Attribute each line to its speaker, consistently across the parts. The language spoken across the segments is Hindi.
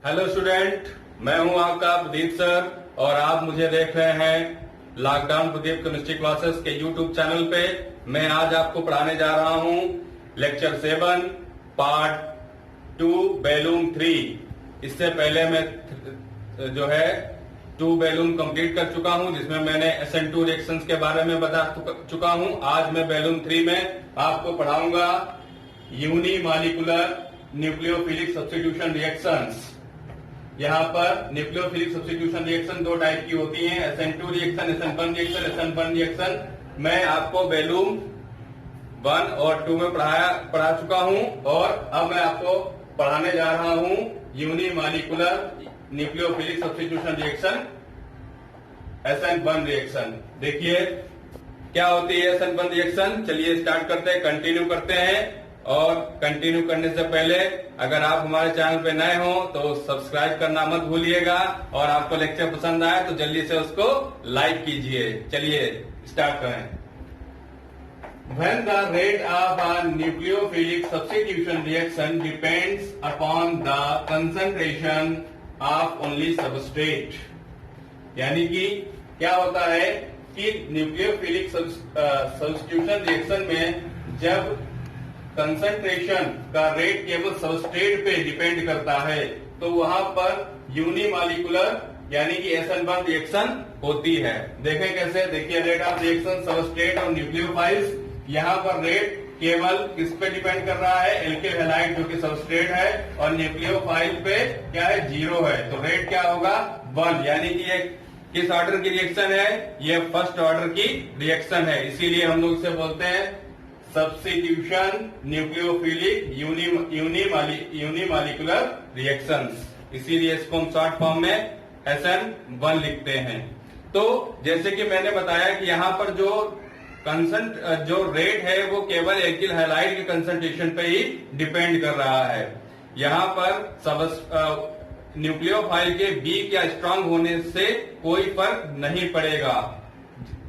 Speaker 1: हेलो स्टूडेंट, मैं हूं आपका प्रदीप सर और आप मुझे देख रहे हैं लॉकडाउन प्रदीप केमिस्ट्री क्लासेस के यूट्यूब चैनल पे। मैं आज आपको पढ़ाने जा रहा हूं लेक्चर 7 पार्ट 2 वॉल्यूम 3। इससे पहले मैं जो है 2 वॉल्यूम कंप्लीट कर चुका हूं, जिसमें मैंने SN2 रिएक्शंस के बारे में बता चुका हूं। आज मैं वॉल्यूम 3 में आपको पढ़ाऊंगा यूनिमॉलिक्यूलर न्यूक्लियोफिलिक सब्स्टिट्यूशन रिएक्शंस। यहाँ पर न्यूक्लियोफिलिक सब्स्टिट्यूशन रिएक्शन 2 टाइप की होती हैं, SN2 reaction, SN1 reaction. SN1 reaction मैं आपको वॉल्यूम 1 और 2 में पढ़ा चुका हूँ और अब मैं आपको पढ़ाने जा रहा हूँ unimolecular nucleophilic substitution reaction SN1 reaction. देखिए क्या होती है SN1 रिएक्शन। चलिए स्टार्ट करते हैं, कंटिन्यू करते हैं। और कंटिन्यू करने से पहले अगर आप हमारे चैनल पे नए हो तो सब्सक्राइब करना मत भूलिएगा और आपको लेक्चर पसंद आए तो जल्दी से उसको लाइक कीजिए। चलिए स्टार्ट करें। When the rate of a nucleophilic substitution reaction depends upon the concentration of only substrate, यानी कि क्या होता है कि न्यूक्लियोफिलिक सब्स्टिट्यूशन रिएक्शन में जब कंसंट्रेशन का रेट केवल सबस्ट्रेट पे डिपेंड करता है तो वहां पर यूनिमॉलिक्यूलर यानी कि SN1 रिएक्शन होती है। देखें कैसे, देखिए रेट ऑफ रिएक्शन सबस्ट्रेट और न्यूक्लियोफाइल्स। यहाँ पर रेट केवल किस पे डिपेंड कर रहा है, एल्किल हैलाइड जो कि सबस्ट्रेट है, और न्यूक्लियोफाइल पे क्या है, 0 है। तो रेट क्या होगा, 1, यानी कि ये किस ऑर्डर की रिएक्शन है, ये फर्स्ट ऑर्डर की रिएक्शन है। इसीलिए हम लोग इसे बोलते हैं सब्स्टिट्यूशन न्यूक्लियोफिलिक यूनिमॉलिक्यूलर रिएक्शंस। इसीलिए इसको हम शॉर्ट फॉर्म में SN1 लिखते हैं। तो जैसे कि मैंने बताया कि यहाँ पर जो रेट है वो केवल एल्किल हैलाइड के कंसंट्रेशन पे ही डिपेंड कर रहा है। यहाँ पर न्यूक्लियोफाइल के वीक या स्ट्रांग होने से कोई फर्क नहीं पड़ेगा।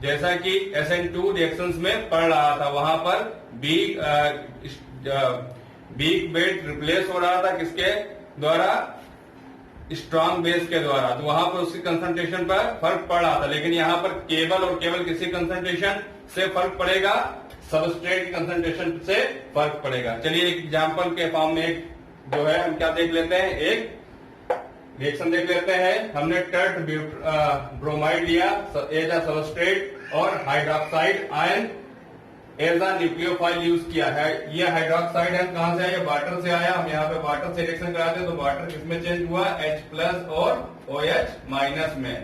Speaker 1: जैसा कि SN2 रिएक्शंस में पढ़ रहा था, वहां पर वीक बेस रिप्लेस हो रहा था किसके द्वारा, स्ट्रांग बेस के द्वारा। तो वहां पर उसकी कंसंट्रेशन पर फर्क पड़ रहा था, लेकिन यहाँ पर केवल और केवल किसी कंसंट्रेशन से फर्क पड़ेगा, सबस्ट्रेट की कंसंट्रेशन से फर्क पड़ेगा। चलिए एक एग्जाम्पल के फॉर्म में एक जो है हम क्या देख लेते हैं, एक रिएक्शन देख लेते हैं। हमने टर्ट ब्रोमाइड लिया एज अ सबस्ट्रेट और hydroxide ion as a nucleophile use किया है। ये हाइड्रोक्साइड आयन कहां से आया, ये वाटर से आया। हम यहाँ पे वाटर से रिएक्शन कराते हैं तो वाटर किसमें चेंज हुआ, H+ और OH- में।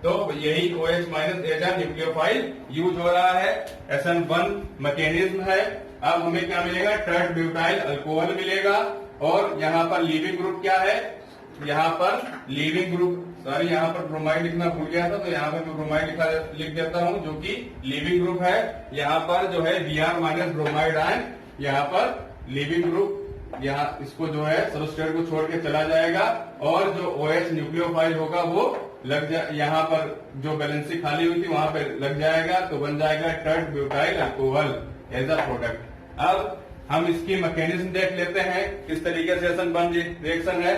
Speaker 1: तो यही OH- as a nucleophile use हो रहा है। SN1 मैकेनिज्म है। अब हमें क्या मिलेगा, टर्ट ब्यूटाइल अल्कोहल मिलेगा। और यहाँ पर लीविंग ग्रुप क्या है, यहाँ पर लीविंग ग्रुप, सॉरी यहाँ पर ब्रोमाइड लिखना भूल गया था, तो यहाँ पे मैं ब्रोमाइड लिख देता हूँ, जो कि लीविंग ग्रुप है। यहाँ पर जो है Br- ब्रोमाइड आयन, यहाँ पर लीविंग ग्रुप, यहाँ इसको जो है सबस्ट्रेट को छोड़ के चला जाएगा और जो OH न्यूक्लियोफाइल होगा वो लग जाए, यहाँ पर जो बैलेंसी खाली हुई थी वहां पे लग जाएगा, तो बन जाएगा tert butyl alcohol as a product. अब हम इसकी मैकेनिज्म देख लेते हैं किस तरीके से SN1 रिएक्शन है।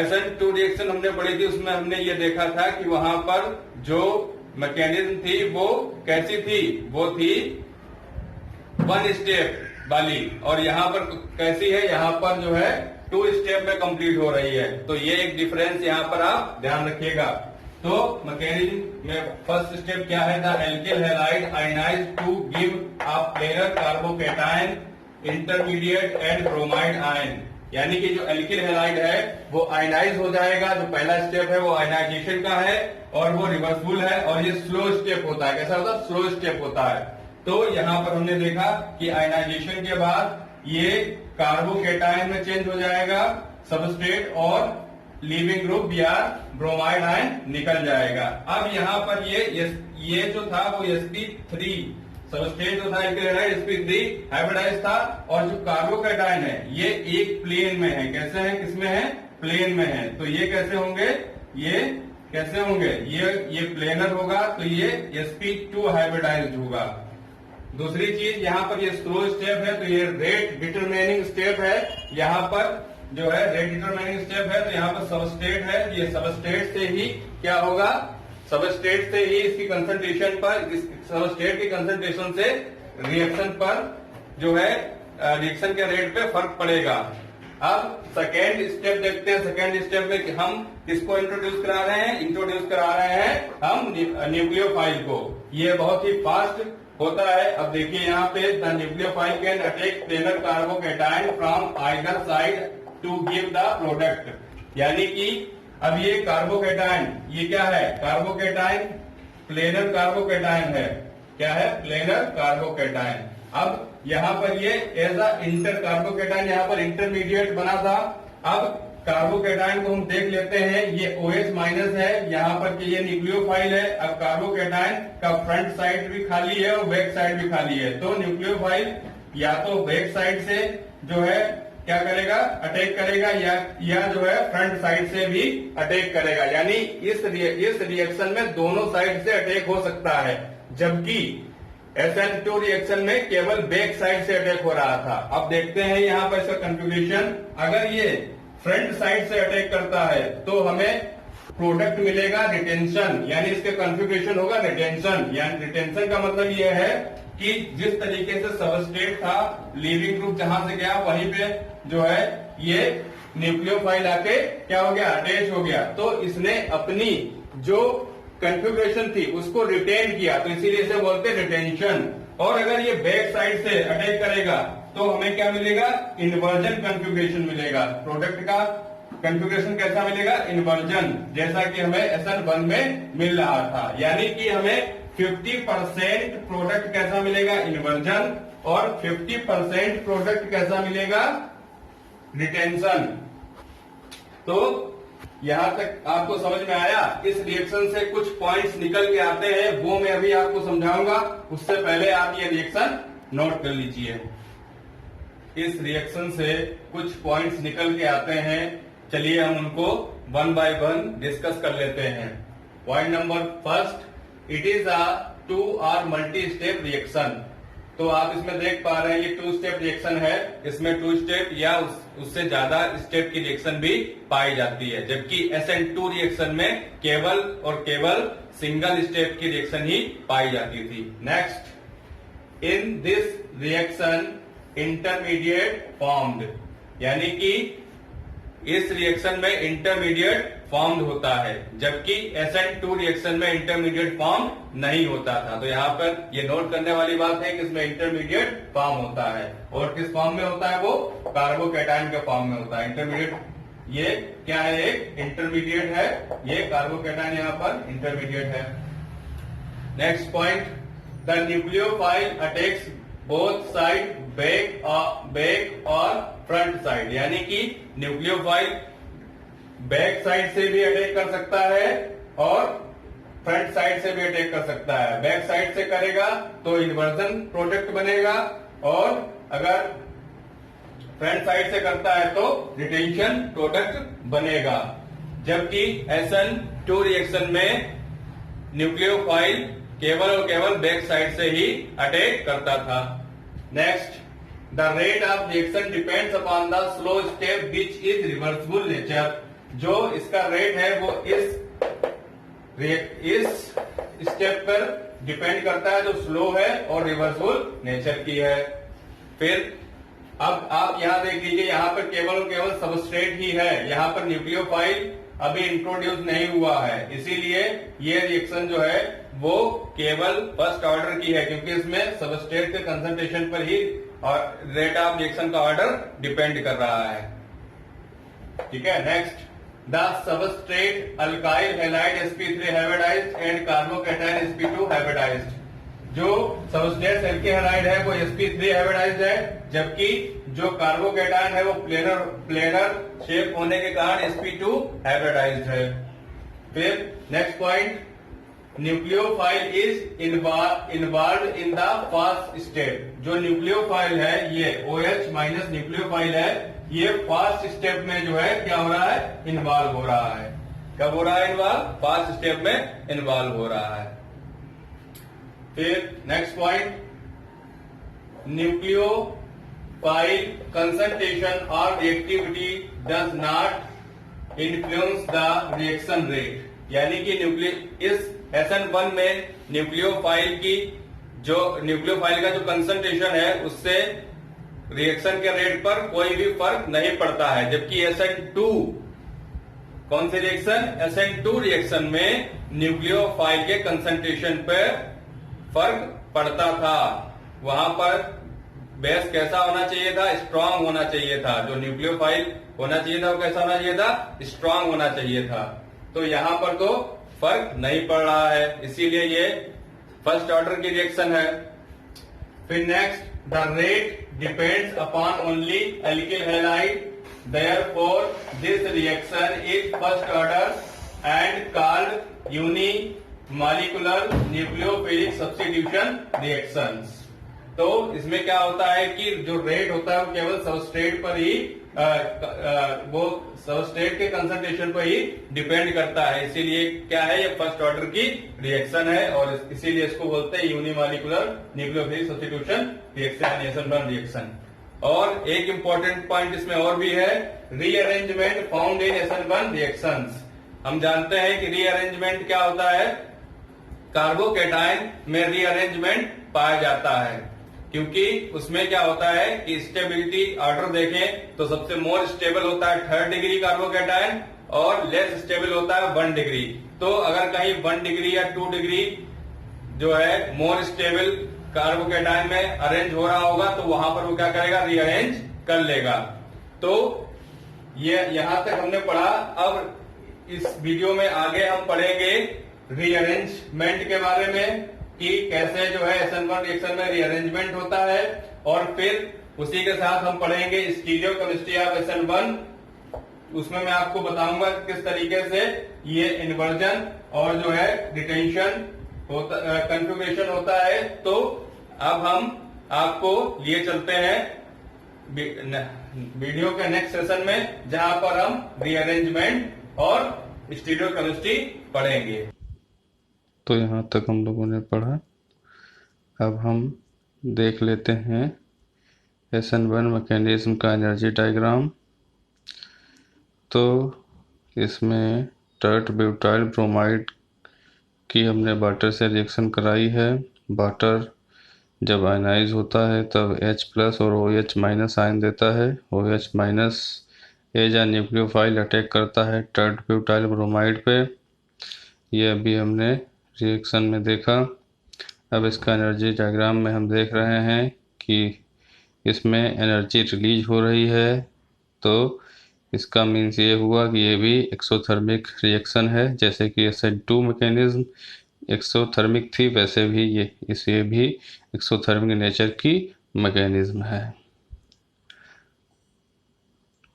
Speaker 1: SN2 रिएक्शन हमने पढ़ी थी, उसमें हमने ये देखा था कि वहां पर जो मैकेनिज्म थी वो कैसी थी, वो थी 1 स्टेप वाली, और यहाँ पर कैसी है, यहाँ पर जो है 2 स्टेप में कंप्लीट हो रही है। तो ये एक डिफरेंस यहाँ पर आप ध्यान रखिएगा। तो मैकेनिज्म में फर्स्ट स्टेप क्या है, the alkyl halide ionize to give a planar carbocation intermediate and bromide ion. यानी कि जो एल्किल हैलाइड है वो आयनाइज हो जाएगा। जो पहला स्टेप है वो आयनाइजेशन का है और वो रिवर्सिबल है और ये स्लो स्टेप होता है। कैसा होता है, स्लो स्टेप होता है। तो यहाँ पर हमने देखा कि आयनाइजेशन के बाद ये कार्बोकेटायन में चेंज हो जाएगा सबस्ट्रेट और leaving group Br bromide ion निकल जाएगा। अब यहाँ पर ये जो था वो sp3 सबस्ट्रेट जो था sp3 हाइब्रिडाइज था, और जो कार्बोकेटायन है ये एक प्लेन में है। कैसे है, किसमें है, प्लेन में है। तो ये कैसे होंगे, ये कैसे होंगे, ये प्लेनर होगा, तो ये sp2 हाइब्रिडाइज होगा। दूसरी चीज यहाँ पर ये स्लो स्टेप है, तो ये रेट डिटरमिनिंग स्टेप है। यहाँ पर जो है रेट डिटरमाइनिंग स्टेप है, तो यहाँ पर सबस्टेट है, ये सबस्टेट से ही क्या होगा, सबस्टेट से ही इसकी कंसंट्रेशन पर, इस सबस्टेट की कंसंट्रेशन से रिएक्शन पर जो है रिएक्शन के रेट पे फर्क पड़ेगा। अब सेकेंड स्टेप देखते हैं। सेकेंड स्टेप में हम किसको इंट्रोड्यूस करा रहे हैं, इंट्रोड्यूस करा रहे हैं हम न्यूक्लियोफाइल को। ये बहुत ही फास्ट होता है। अब देखिए यहाँ पे the nucleophile can attack planar carbocation from either side to give the product. यानी कि अब ये कार्बोकैटायन, ये क्या है, कार्बोकैटायन, प्लेनर कार्बोकैटायन है। क्या है, प्लेनर कार्बोकैटायन। अब यहाँ पर ये एज अ इंटर कार्बोकैटायन यहाँ पर इंटरमीडिएट बना था। अब कार्बोकैटायन को हम देख लेते हैं, ये OH माइनस है यहाँ पर कि ये न्यूक्लियोफाइल है। अब कार्बोकैटायन का फ्रंट साइड भी खाली है और बैक साइड भी खाली है, तो न्यूक्लियोफाइल या तो बैक साइड से जो है क्या करेगा, अटैक करेगा, या जो है फ्रंट साइड से भी अटैक करेगा। यानी इस रिएक्शन में दोनों साइड से अटैक हो सकता है, जबकि SN2 रिएक्शन में केवल बैक साइड से अटैक हो रहा था। अब देखते हैं यहाँ पर इसका कंफ्यूगेशन। अगर ये फ्रंट साइड से अटैक करता है तो हमें प्रोडक्ट मिलेगा रिटेंशन, यानी इसके कंफ्यूगेशन होगा रिटेंशन। यानी रिटेंशन का मतलब ये है कि जिस तरीके से सबस्ट्रेट था, लीविंग ग्रुप जहां से गया वहीं पे जो है ये न्यूक्लियोफाइल आके क्या हो गया, अटैच हो गया। तो इसने अपनी जो कॉन्फ़िगरेशन थी उसको रिटेन किया, तो इसीलिए इसे बोलते हैं रिटेंशन। और अगर ये बैक साइड से अटैक करेगा तो हमें क्या मिलेगा, इन्वर्जन कॉन्फ़िगरेशन मिलेगा। प्रोडक्ट का कॉन्फ़िगरेशन कैसा मिलेगा, इन्वर्जन, जैसा कि हमें SN1 में मिल रहा था। यानी कि हमें 50% प्रोडक्ट कैसा मिलेगा, इन्वर्जन, और 50% प्रोडक्ट कैसा मिलेगा, रिटेंशन। तो यहां तक आपको समझ में आया। इस रिएक्शन से कुछ पॉइंट्स निकल के आते हैं, वो मैं अभी आपको समझाऊंगा। उससे पहले आप ये रिएक्शन नोट कर लीजिए। इस रिएक्शन से कुछ पॉइंट्स निकल के आते हैं, चलिए हम उनको वन बाय वन डिस्कस कर लेते हैं। Point number first, it is a 2 or multi step reaction. तो आप इसमें देख पा रहे हैं ये 2 स्टेप रिएक्शन है। इसमें 2 स्टेप या उससे ज्यादा स्टेप की रिएक्शन भी पाई जाती है, जबकि SN2 रिएक्शन में केवल और केवल सिंगल स्टेप की रिएक्शन ही पाई जाती थी। Next, in this reaction intermediate formed, यानी कि इस रिएक्शन में इंटरमीडिएट फॉर्म्ड होता है, जबकि SN2 रिएक्शन में इंटरमीडिएट फॉर्म नहीं होता था। तो यहाँ पर ये नोट करने वाली बात है कि इसमें इंटरमीडिएट फॉर्म होता है, और किस फॉर्म में होता है, वो कार्बोकैटायन के फॉर्म में होता है। इंटरमीडिएट ये क्या है, एक इंटरमीडिएट है, ये कार्बोकैटायन यहाँ पर इंटरमीडिएट है। Next point, the nucleophile attacks both side, back और फ्रंट साइड। यानी कि न्यूक्लियोफाइल बैक साइड से भी अटैक कर सकता है और फ्रंट साइड से भी अटैक कर सकता है। बैक साइड से करेगा तो इन्वर्जन प्रोडक्ट बनेगा, और अगर फ्रंट साइड से करता है तो रिटेंशन प्रोडक्ट बनेगा। जबकि SN2 रिएक्शन में न्यूक्लियोफाइल केवल और केवल बैक साइड से ही अटैक करता था। Next, the rate of reaction depends upon the slow step which is reversible nature. जो इसका रेट है वो इस स्टेप पर डिपेंड करता है, जो स्लो है और रिवर्सिबल नेचर की है। फिर अब आप यहाँ देख लीजिए, यहाँ पर केवल और केवल सबस्ट्रेट ही है, यहाँ पर न्यूक्लियोफाइल अभी इंट्रोड्यूस नहीं हुआ है, इसीलिए ये रिएक्शन जो है वो केवल फर्स्ट ऑर्डर की है, क्योंकि इसमें सबस्ट्रेट के कंसंट्रेशन पर ही रेट ऑफ रिएक्शन का ऑर्डर डिपेंड कर रहा है। ठीक है। Next, the substrate alkyl halide sp3 hybridized and carbocation sp2 hybridized. जो सबस्ट्रेट एल्केहाइड है वो sp3 हाइब्रिडाइज्ड है, जबकि जो कार्बोकैटायन है वो प्लेनर शेप होने के कारण sp2 हाइब्रिडाइज्ड है। फिर next point, nucleophile is involve in the fast step. जो न्यूक्लियोफाइल है ये OH माइनस न्यूक्लियोफाइल है, ये फास्ट स्टेप में जो है क्या हो रहा है, इन्वॉल्व हो रहा है। कब हो रहा है इन्वॉल्व, फास्ट स्टेप में इन्वॉल्व हो रहा है। फिर नेक्स्ट पॉइंट, फाइल कंसंट्रेशन और reactivity does not influence the reaction rate, यानी कि इस SN1 में न्यूक्लियोफाइल का जो कंसंट्रेशन है उससे रिएक्शन के रेट पर कोई भी फर्क नहीं पड़ता है। जबकि SN2, कौन सी रिएक्शन? SN2 रिएक्शन में न्यूक्लियोफाइल के कंसंट्रेशन पर फर्क पड़ता था। वहां पर बेस कैसा होना चाहिए था? स्ट्रांग होना चाहिए था। जो न्यूक्लियोफाइल होना चाहिए था वो कैसा होना चाहिए था? स्ट्रांग होना चाहिए था। तो यहां पर तो फर्क नहीं पड़ रहा है, इसीलिए ये फर्स्ट ऑर्डर की रिएक्शन है। फिर next, the rate depends upon only alkyl halide, therefore this reaction is first order and called unimolecular nucleophilic substitution reactions। तो इसमें क्या होता है कि जो रेट होता है वो केवल सबस्ट्रेट पर ही वो सबस्ट्रेट के कंसंट्रेशन पर ही डिपेंड करता है, इसीलिए क्या है, ये फर्स्ट ऑर्डर की रिएक्शन है और इसीलिए इसको बोलते हैं unimolecular nucleophilic substitution reaction, SN1 reaction. और एक इंपॉर्टेंट पॉइंट इसमें और भी है, rearrangement found in SN1 reactions. हम जानते हैं कि रीअरेंजमेंट क्या होता है, कार्बोकेटाइन में रीअरेंजमेंट पाया जाता है, क्योंकि उसमें क्या होता है कि स्टेबिलिटी ऑर्डर देखें तो सबसे मोर स्टेबल होता है 3rd डिग्री कार्बोकेटाइन और लेस स्टेबल होता है 1 डिग्री। तो अगर कहीं 1 डिग्री या 2 डिग्री जो है मोर स्टेबल कार्बोकेटाइन में अरेंज हो रहा होगा तो वहां पर वो क्या करेगा, रीअरेंज कर लेगा। तो ये यहां तक हमने पढ़ा। अब इस वीडियो में आगे हम पढ़ेंगे रीअरेंजमेंट के बारे में कि कैसे जो है SN1 रिएक्शन में रीअरेंजमेंट होता है, और फिर उसी के साथ हम पढ़ेंगे स्टीरियोकेमिस्ट्री ऑफ SN1। उसमें मैं आपको बताऊंगा किस तरीके से ये इन्वर्जन और जो है रिटेंशन होता, कन्फिग्रेशन होता है। तो अब हम आपको लिए चलते हैं वीडियो के नेक्स्ट सेशन में, जहां पर हम रीअरेंजमेंट और स्टीरियोकेमिस्ट्री पढ़ेंगे।
Speaker 2: तो यहाँ तक हम लोगों ने पढ़ा। अब हम देख लेते हैं SN1 मैकेनिज्म का एनर्जी डायग्राम। तो इसमें टर्ट ब्यूटाइल ब्रोमाइड की हमने वाटर से रिएक्शन कराई है। वाटर जब आयनाइज होता है तब H+ और OH- आयन देता है। OH- एज या न्यूक्लियोफाइल अटैक करता है टर्ट ब्यूटाइल ब्रोमाइड पे। ये अभी हमने रिएक्शन में देखा। अब इसका एनर्जी डायग्राम में हम देख रहे हैं कि इसमें एनर्जी रिलीज हो रही है, तो इसका मीन्स ये हुआ कि ये भी एक्सोथर्मिक रिएक्शन है। जैसे कि SN2 मैकेनिज्म एक्सोथर्मिक थी, वैसे भी ये भी एक्सोथर्मिक नेचर की मैकेनिज्म है।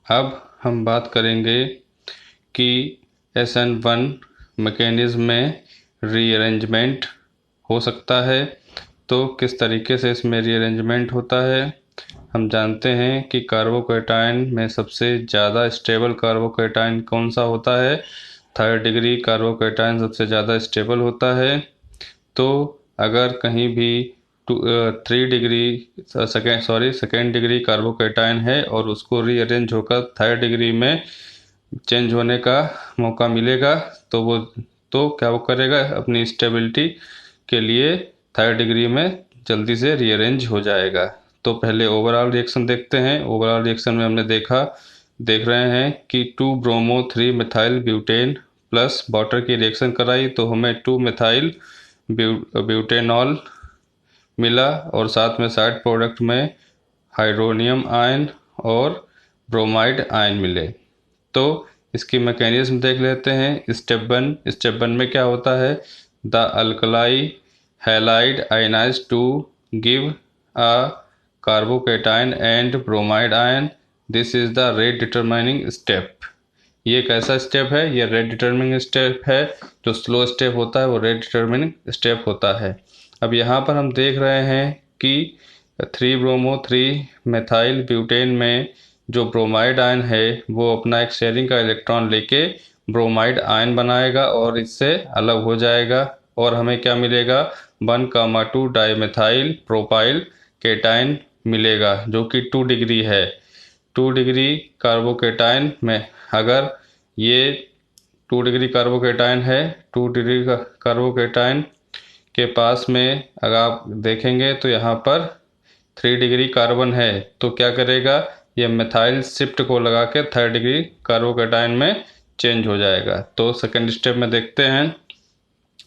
Speaker 2: अब हम बात करेंगे कि SN1 मैकेनिज्म में रीअरेंजमेंट हो सकता है, तो किस तरीके से इसमें रीअरेंजमेंट होता है। हम जानते हैं कि कार्बोकेटाइन में सबसे ज़्यादा स्टेबल कार्बोकेटाइन कौन सा होता है? 3rd डिग्री कार्बोकेटाइन सबसे ज़्यादा स्टेबल होता है। तो अगर कहीं भी 2nd डिग्री कार्बोकेटाइन है और उसको रीअरेंज होकर 3rd डिग्री में चेंज होने का मौका मिलेगा तो क्या वो करेगा, अपनी स्टेबिलिटी के लिए 3rd डिग्री में जल्दी से रीअरेंज हो जाएगा। तो पहले ओवरऑल रिएक्शन देखते हैं। ओवरऑल रिएक्शन में हमने देख रहे हैं कि 2-bromo-3 methyl butane plus water की रिएक्शन कराई तो हमें 2-मिथाइल ब्यूटेनॉल मिला, और साथ में साइड प्रोडक्ट में हाइड्रोनियम आयन और ब्रोमाइड आयन मिले। तो इसकी मैकेनिज्म देख लेते हैं। स्टेप 1 में क्या होता है, the alkyl halide ionize to give a carbocation and bromide ion, this is the rate determining step. ये कैसा स्टेप है? ये रेट डिटरमिनिंग स्टेप है। जो स्लो स्टेप होता है वो रेट डिटरमिनिंग स्टेप होता है। अब यहाँ पर हम देख रहे हैं कि 3-bromo-3 मेथाइल ब्यूटेन में जो ब्रोमाइड आयन है वो अपना एक शेयरिंग का इलेक्ट्रॉन लेके ब्रोमाइड आयन बनाएगा और इससे अलग हो जाएगा, और हमें क्या मिलेगा, 1,2 डाईमेथाइल प्रोपाइल केटाइन मिलेगा जो कि 2 डिग्री है। 2 डिग्री कार्बोकेटाइन में अगर ये 2 डिग्री कार्बोकेटाइन है, 2 डिग्री का कार्बोकेटाइन के पास में अगर आप देखेंगे तो यहाँ पर 3 डिग्री कार्बन है, तो क्या करेगा, ये मिथाइल शिफ्ट को लगा के 3rd डिग्री कार्बोकेटाइन में चेंज हो जाएगा। तो सेकंड स्टेप में देखते हैं,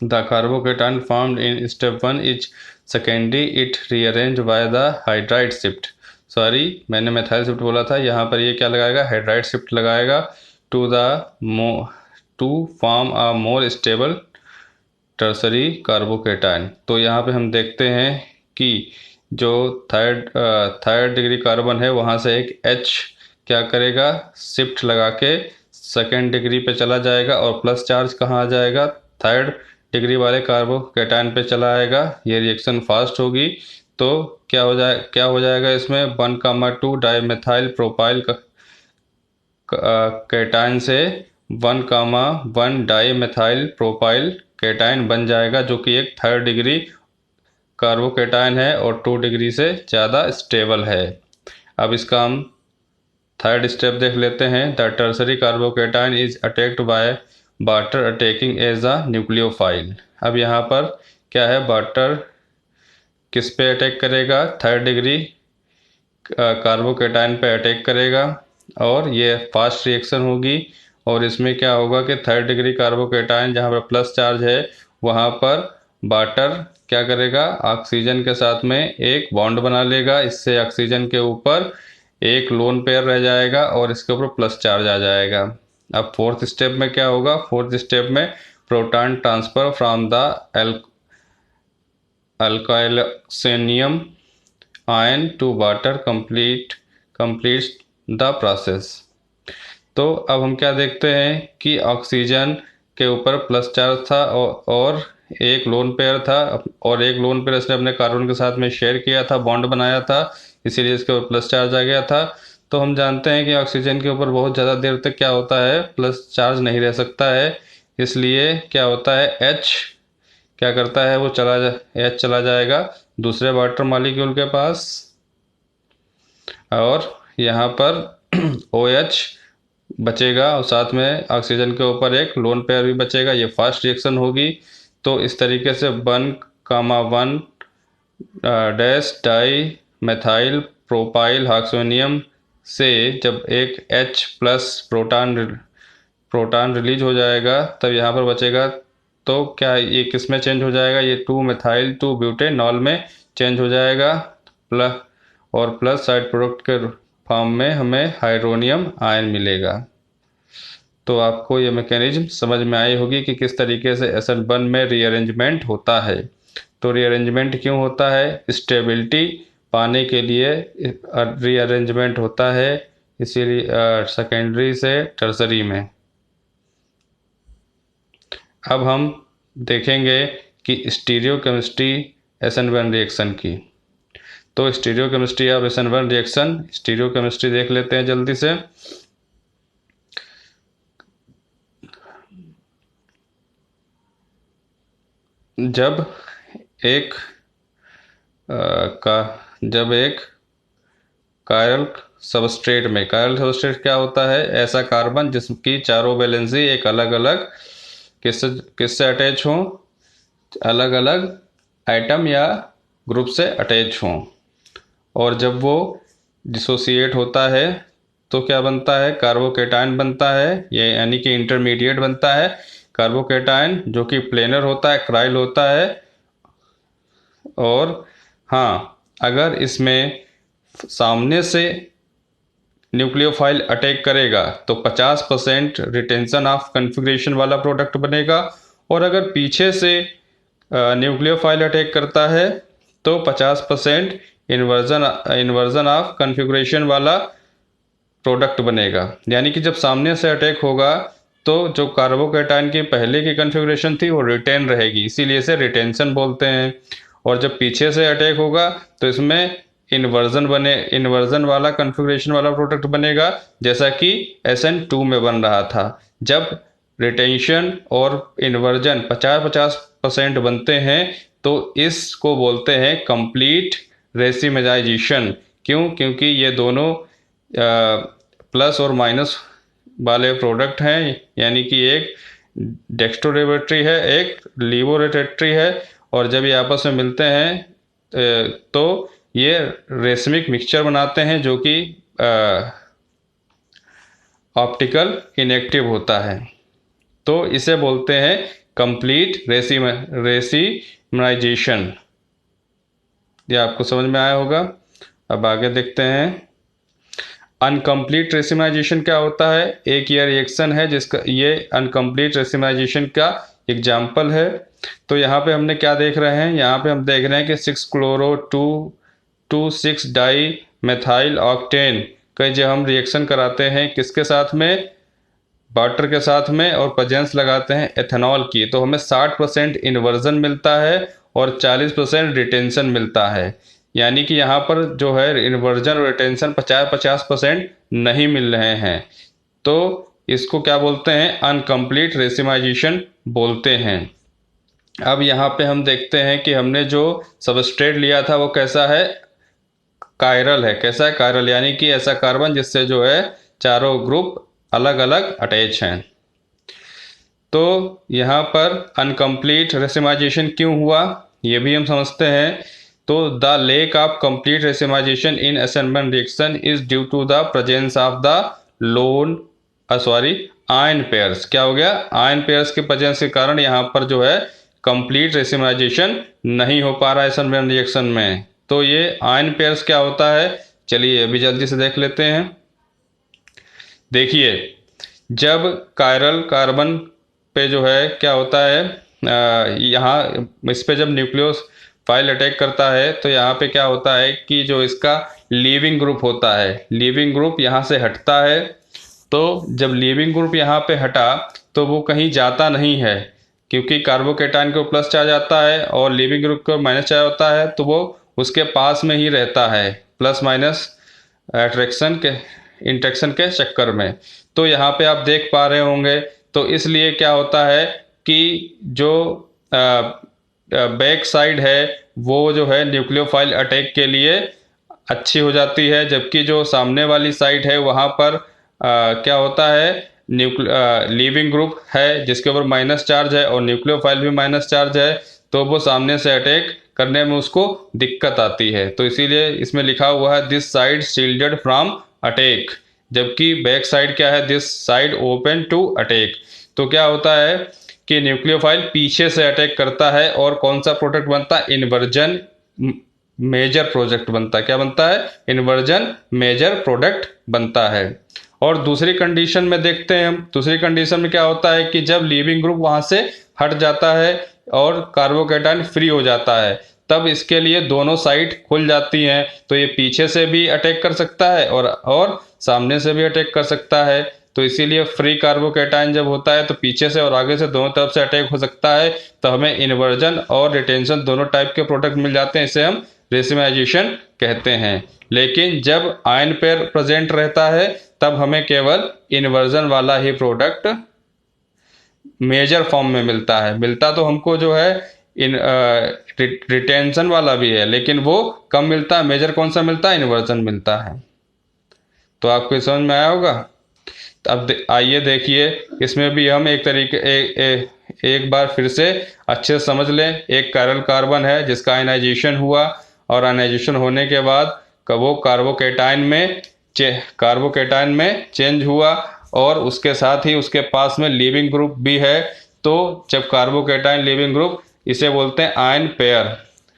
Speaker 2: the carbocation formed in step 1 is secondary it rearrange by the hydride shift. Sorry, मैंने मिथाइल शिफ्ट बोला था, यहाँ पर ये क्या लगाएगा, हाइड्राइड शिफ्ट लगाएगा to form a more stable tertiary carbocation. तो यहाँ पे हम देखते हैं कि जो थर्ड डिग्री कार्बन है वहाँ से एक H क्या करेगा, शिफ्ट लगा के 2nd डिग्री पे चला जाएगा और प्लस चार्ज कहाँ आ जाएगा, 3rd डिग्री वाले कार्बोकेटाइन पे चला आएगा। ये रिएक्शन फास्ट होगी तो क्या हो जाएगा इसमें 1,2 डाईमिथाइल प्रोपाइल कैटाइन से 1,1 डाईमिथाइल प्रोपाइल कैटाइन बन जाएगा, जो कि एक 3rd डिग्री कार्बोकेटाइन है और 2 डिग्री से ज़्यादा स्टेबल है। अब इसका हम 3rd स्टेप देख लेते हैं। The tertiary carbocation is attacked by water attacking as a nucleophile. अब यहाँ पर क्या है, वाटर किस पे अटैक करेगा, 3rd डिग्री कार्बोकेटाइन पे अटैक करेगा और ये फास्ट रिएक्शन होगी। और इसमें क्या होगा कि 3rd डिग्री कार्बोकेटाइन जहाँ पर प्लस चार्ज है वहाँ पर वाटर क्या करेगा, ऑक्सीजन के साथ में एक बॉन्ड बना लेगा, इससे ऑक्सीजन के ऊपर एक लोन पेयर रह जाएगा और इसके ऊपर प्लस चार्ज आ जाएगा। अब 4th स्टेप में क्या होगा, 4th स्टेप में proton transfer from the alkyloxonium ion to water completes the process. तो अब हम क्या देखते हैं कि ऑक्सीजन के ऊपर प्लस चार्ज था और एक लोन पेयर था और एक लोन पेयर इसने अपने कार्बन के साथ में शेयर किया था, बॉन्ड बनाया था, इसीलिए इसके ऊपर प्लस चार्ज आ गया था। तो हम जानते हैं कि ऑक्सीजन के ऊपर बहुत ज़्यादा देर तक क्या होता है, प्लस चार्ज नहीं रह सकता है, इसलिए क्या होता है, H क्या करता है, वो H चला जाएगा दूसरे वाटर मॉलिक्यूल के पास और यहाँ पर OH बचेगा और साथ में ऑक्सीजन के ऊपर एक लोन पेयर भी बचेगा। ये फास्ट रिएक्शन होगी। तो इस तरीके से 1,1 डैश डाई मेथाइल प्रोपाइल हाक्सोनियम से जब एक H प्लस प्रोटॉन रिलीज हो जाएगा तब यहाँ पर बचेगा, तो क्या ये किस में चेंज हो जाएगा, ये 2-मिथाइल 2-ब्यूटेनॉल में चेंज हो जाएगा प्लस साइड प्रोडक्ट के फॉर्म में हमें हाइड्रोनियम आयन मिलेगा। तो आपको ये मैकेनिज्म समझ में आई होगी कि किस तरीके से SN1 में रीअरेंजमेंट होता है। तो रीअरेंजमेंट क्यों होता है, स्टेबिलिटी पाने के लिए रीअरेंजमेंट होता है, इसीलिए सेकेंडरी से टर्सरी में। अब हम देखेंगे कि स्टीरियोकेमिस्ट्री SN1 रिएक्शन की। तो stereochemistry of SN1 reaction, stereochemistry देख लेते हैं जल्दी से। जब एक कायरल सबस्ट्रेट क्या होता है, ऐसा कार्बन जिसकी चारों वैलेंसी एक अलग अलग किससे अटैच हो, अलग अलग एटम या ग्रुप से अटैच हों, और जब वो डिसोसिएट होता है तो क्या बनता है, कार्बोकेटाइन बनता है, ये यानी कि इंटरमीडिएट बनता है कार्बोकेटाइन, जो कि प्लेनर होता है, क्राइल होता है। और हाँ, अगर इसमें सामने से न्यूक्लियोफाइल अटैक करेगा तो 50% रिटेंशन ऑफ कन्फिग्रेशन वाला प्रोडक्ट बनेगा, और अगर पीछे से न्यूक्लियोफाइल अटैक करता है तो 50% इन्वर्जन ऑफ कन्फिग्रेशन वाला प्रोडक्ट बनेगा। यानी कि जब सामने से अटैक होगा तो जो कार्बोकेटाइन की पहले की कन्फिग्रेशन थी वो रिटेन रहेगी, इसीलिए इसे रिटेंशन बोलते हैं। और जब पीछे से अटैक होगा तो इसमें इन्वर्जन वाला कन्फिग्रेशन वाला प्रोडक्ट बनेगा, जैसा कि SN2 में बन रहा था। जब रिटेंशन और इन्वर्जन 50-50% बनते हैं तो इसको बोलते हैं कंप्लीट रेसिमाइजेशन। क्यों? क्योंकि ये दोनों प्लस और माइनस वाले प्रोडक्ट हैं, यानी कि एक डेक्स्ट्रोलेबोरेटरी है, एक लेबोरेटरी है, और जब ये आपस में मिलते हैं तो ये रेसमिक मिक्सचर बनाते हैं जो कि ऑप्टिकल इनएक्टिव होता है। तो इसे बोलते हैं कंप्लीट रेसिमाइजेशन। ये आपको समझ में आया होगा। अब आगे देखते हैं अनकम्प्लीट रेसिमाइजेशन क्या होता है। एक ये रिएक्शन है जिसका ये अनकम्प्लीट रेसिमाइजेशन का एग्जाम्पल है। तो यहाँ पे हमने क्या देख रहे हैं, यहाँ पे हम देख रहे हैं कि 6-chloro-2,2,6 डाई मेथाइल ऑक्टेन का जब हम रिएक्शन कराते हैं किसके साथ में, वाटर के साथ में, और प्रेजेंस लगाते हैं एथेनॉल की, तो हमें 60% इन्वर्जन मिलता है और 40% रिटेंशन मिलता है। यानी कि यहाँ पर जो है इन्वर्जन और रिटेंशन 50-50% नहीं मिल रहे हैं। तो इसको क्या बोलते हैं, अनकम्प्लीट रेसिमाइजेशन बोलते हैं। अब यहाँ पे हम देखते हैं कि हमने जो सबस्ट्रेट लिया था वो कैसा है, कायरल है। कैसा है, कायरल, यानी कि ऐसा कार्बन जिससे जो है चारों ग्रुप अलग अलग अटैच हैं। तो यहाँ पर अनकम्प्लीट रेसिमाइजेशन क्यों हुआ ये भी हम समझते हैं। तो the lack of complete racemization in S N one reaction is due to the presence of the ion pairs. क्या हो गया, आयन पेयर्स के प्रेजेंस के कारण यहाँ पर जो है कंप्लीट रेसिमाइजेशन नहीं हो पा रहा है असेंबल रिएक्शन में। तो ये आयन पेयर्स क्या होता है, चलिए अभी जल्दी से देख लेते हैं। देखिए, जब कायरल कार्बन पे जो है क्या होता है, यहाँ इस पे जब न्यूक्लियोफाइल अटैक करता है तो यहाँ पे क्या होता है कि जो इसका लीविंग ग्रुप होता है, लीविंग ग्रुप यहाँ से हटता है। तो जब लीविंग ग्रुप यहाँ पे हटा तो वो कहीं जाता नहीं है, क्योंकि कार्बोकेटाइन को प्लस चार्ज आता है और लीविंग ग्रुप को माइनस चार्ज होता है, तो वो उसके पास में ही रहता है प्लस माइनस अट्रैक्शन के इंटरेक्शन के चक्कर में। तो यहाँ पे आप देख पा रहे होंगे। तो इसलिए क्या होता है कि जो बैक साइड है वो जो है न्यूक्लियोफाइल अटैक के लिए अच्छी हो जाती है, जबकि जो सामने वाली साइड है वहाँ पर क्या होता है, लीविंग ग्रुप है जिसके ऊपर माइनस चार्ज है और न्यूक्लियोफाइल भी माइनस चार्ज है, तो वो सामने से अटैक करने में उसको दिक्कत आती है। तो इसीलिए इसमें लिखा हुआ है this side shielded from attack, जबकि बैक साइड क्या है, this side open to attack. तो क्या होता है कि न्यूक्लियोफाइल पीछे से अटैक करता है और कौन सा प्रोडक्ट बनता है, इन्वर्जन मेजर प्रोडक्ट बनता है। क्या बनता है, इन्वर्जन मेजर प्रोडक्ट बनता है। और दूसरी कंडीशन में देखते हैं हम, दूसरी कंडीशन में क्या होता है कि जब लीविंग ग्रुप वहां से हट जाता है और कार्बोकेटाइन फ्री हो जाता है, तब इसके लिए दोनों साइड खुल जाती हैं। तो ये पीछे से भी अटैक कर सकता है और सामने से भी अटैक कर सकता है। तो इसीलिए फ्री कार्बोकेटाइन जब होता है तो पीछे से और आगे से दोनों तरफ से अटैक हो सकता है। तो हमें इन्वर्जन और रिटेंशन दोनों टाइप के प्रोडक्ट मिल जाते हैं, इसे हम रेसिमाइजेशन कहते हैं। लेकिन जब आयन पेयर प्रेजेंट रहता है तब हमें केवल इन्वर्जन वाला ही प्रोडक्ट मेजर फॉर्म में मिलता है। मिलता तो हमको जो है रिटेंशन वाला भी है, लेकिन वो कम मिलता है। मेजर कौन सा मिलता है, इन्वर्जन मिलता है। तो आपको समझ में आया होगा। अब आइए देखिए, इसमें भी हम एक तरीके एक बार फिर से अच्छे से समझ लें। एक कायरल कार्बन है जिसका आयनाइजेशन हुआ और आयनाइजेशन होने के बाद वो कार्बोकेटाइन में चेंज हुआ और उसके साथ ही उसके पास में लीविंग ग्रुप भी है। तो जब कार्बोकेटाइन लीविंग ग्रुप, इसे बोलते हैं आयन पेयर।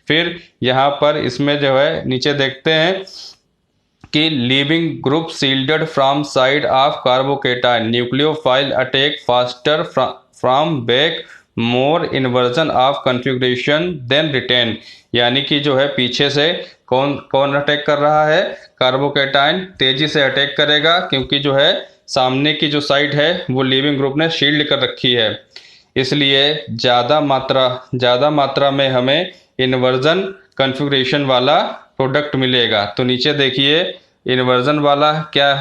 Speaker 2: फिर यहाँ पर इसमें जो है नीचे देखते हैं कि leaving group shielded from side of carbocation, nucleophile attack faster from back, more inversion of configuration than retain. यानी कि जो है पीछे से कौन अटैक कर रहा है, कार्बोकेटाइन तेजी से अटैक करेगा, क्योंकि जो है सामने की जो साइड है वो लीविंग ग्रुप ने शील्ड कर रखी है। इसलिए ज़्यादा मात्रा में हमें इन्वर्जन कॉन्फ़िगरेशन वाला प्रोडक्ट मिलेगा। तो नीचे देखिए, इन्वर्जन वाला क्या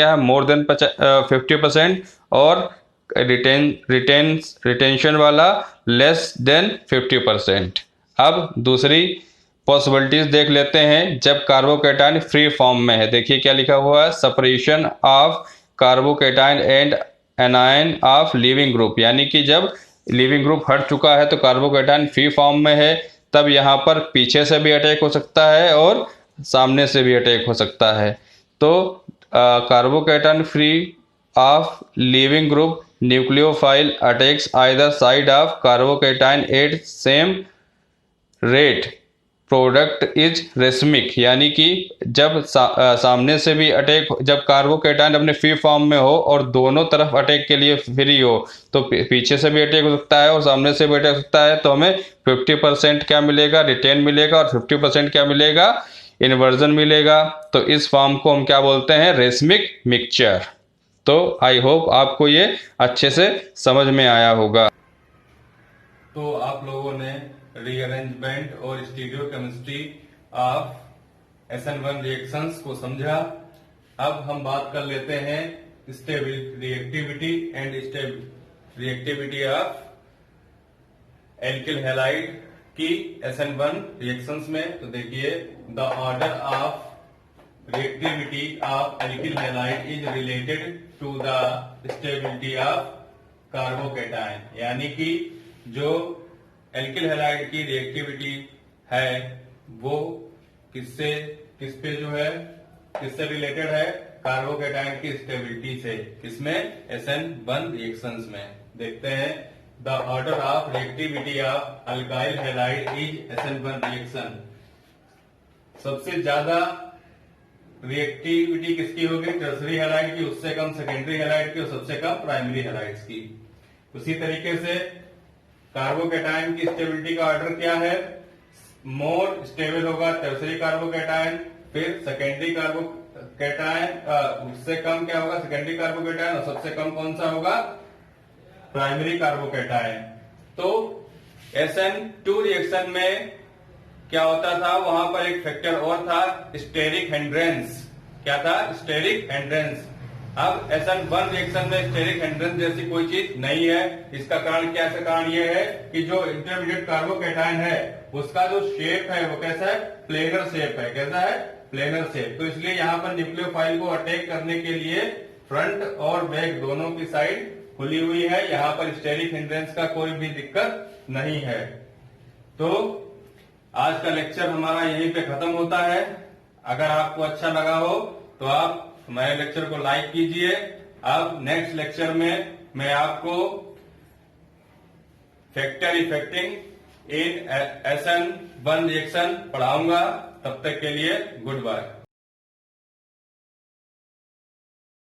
Speaker 2: है, मोर देन 50%, और रिटेंशन वाला लेस देन 50%। अब दूसरी पॉसिबिलिटीज देख लेते हैं जब कार्बोकैटायन फ्री फॉर्म में है। देखिए क्या लिखा हुआ है, separation of carbocation and anion of leaving group, यानी कि जब लीविंग ग्रुप हट चुका है तो कार्बोकैटायन फ्री फॉर्म में है, तब यहाँ पर पीछे से भी अटैक हो सकता है और सामने से भी अटैक हो सकता है। तो carbocation free of leaving group nucleophile attacks either side of carbocation at same rate product is racemic, यानी कि जब सामने से भी अटैक, जब कार्बोकैटायन अपने फ्री फॉर्म में हो और दोनों तरफ अटैक के लिए फ्री हो, तो पीछे से भी अटैक हो सकता है और सामने से भी अटैक हो सकता है। तो हमें 50% क्या मिलेगा, रिटेन मिलेगा, और 50% क्या मिलेगा, इन्वर्जन मिलेगा। तो इस फॉर्म को हम क्या बोलते हैं, रेसमिक मिक्सचर। तो आई होप आपको ये अच्छे से समझ में आया होगा।
Speaker 1: तो आप लोगों ने रीअरेंजमेंट और स्टीरियोकेमिस्ट्री ऑफ SN1 रिएक्शंस को समझा। अब हम बात कर लेते हैं reactivity and reactivity of alkyl halide की SN1 रिएक्शंस में। तो देखिए, the order of reactivity of alkyl halide is related to the stability of carbocation, यानी कि जो एल्किल हैलाइड की रिएक्टिविटी है वो किस पे जो है, किससे रिलेटेड है, कार्बोकैटायन की स्टेबिलिटी से। किसमें, SN1 रिएक्शंस में। देखते हैं, the order of reactivity of alkyl halide is SN1 reaction. सबसे ज्यादा रिएक्टिविटी किसकी होगी, टर्सरी हैलाइड की, उससे कम सेकेंडरी हैलाइड की, और सबसे कम प्राइमरी हैलाइड्स की। उसी तरीके से कार्बोकैटायन की स्टेबिलिटी का ऑर्डर क्या है, मोर स्टेबल होगा टर्सरी कार्बोकैटायन, फिर सेकेंडरी कार्बोकैटायन, उससे कम क्या होगा, सेकेंडरी कार्बोकैटायन, और सबसे कम कौन सा होगा, प्राइमरी कार्बोकैटायन। तो SN2 रिएक्शन में क्या होता था, वहां पर एक फैक्टर और था, स्टेरिक हिंड्रेंस। क्या था, स्टेरिक हिंड्रेंस। अब SN1 रिएक्शन में स्टेरिक हिंड्रेंस जैसी कोई चीज नहीं है। इसका कारण क्या है, कारण ये है कि जो इंटरमीडिएट कार्बोकैटायन है उसका जो शेप है वो कैसा है, प्लेनर शेप है। कैसा है, प्लेनर शेप। तो इसलिए यहाँ पर न्यूक्लियोफाइल को अटैक करने के लिए फ्रंट और बैक दोनों की साइड खुली हुई है। यहाँ पर स्टेरिक हिंड्रेंस का कोई भी दिक्कत नहीं है। तो आज का लेक्चर हमारा यहीं पे खत्म होता है। अगर आपको अच्छा लगा हो तो आप हमारे लेक्चर को लाइक कीजिए। अब नेक्स्ट लेक्चर में मैं आपको फैक्टर इफेक्टिंग इन SN1 रिएक्शन पढ़ाऊंगा। तब तक के लिए गुड बाय।